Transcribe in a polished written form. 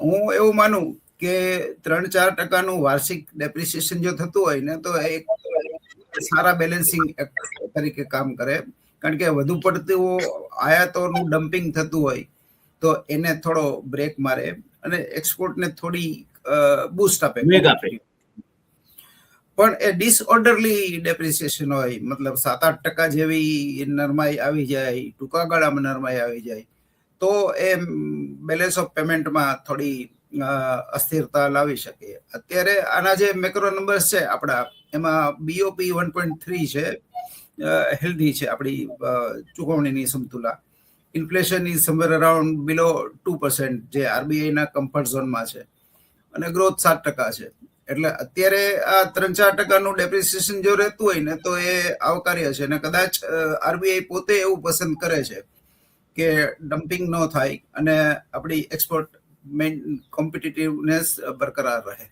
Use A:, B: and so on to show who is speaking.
A: હું એવું માનું કે 3-4% વાર્ષિક ડેપ્રિસિએશન જો થતું હોય ને તો એક સારા બેલેન્સિંગ તરીકે કામ કરે, કારણ કે વધુ પડતું આયાતોનું ડમ્પિંગ થતું હોય તો એને થોડો બ્રેક મારે અને એક્સપોર્ટને થોડી બૂસ્ટ આપે. પણ એ ડિસઓર્ડરલી ડેપ્રિસિએશન હોય, મતલબ 7-8% જેવી નરમાઈ આવી જાય, ટૂંકા ગાળામાં નરમાઈ આવી જાય, તો એ બેલેન્સ ઓફ પેમેન્ટમાં થોડી અસ્થિરતા લાવી શકે. અત્યારે આના જે મેક્રો નંબર્સ છે આપણા, એમાં બીઓપી 1.3 છે, હેલ્ધી છે આપણી ચૂકવણીની સમતુલા. ઇન્ફ્લેશન ઇઝ સમવેર અરાઉન્ડ બિલો 2%, જે આરબીઆઈના કમ્ફર્ટ ઝોનમાં છે, અને ગ્રોથ 7% છે. એટલે અત્યારે આ 3-4%નું ડેપ્રિસિએશન જો રહેતું હોય ને તો એ આવકાર્ય છે, અને કદાચ આરબીઆઈ પોતે એવું પસંદ કરે છે કે ડમ્પિંગ ન થાય અને આપણી એક્સપોર્ટ કોમ્પિટિટિવનેસ બરકરાર રહે.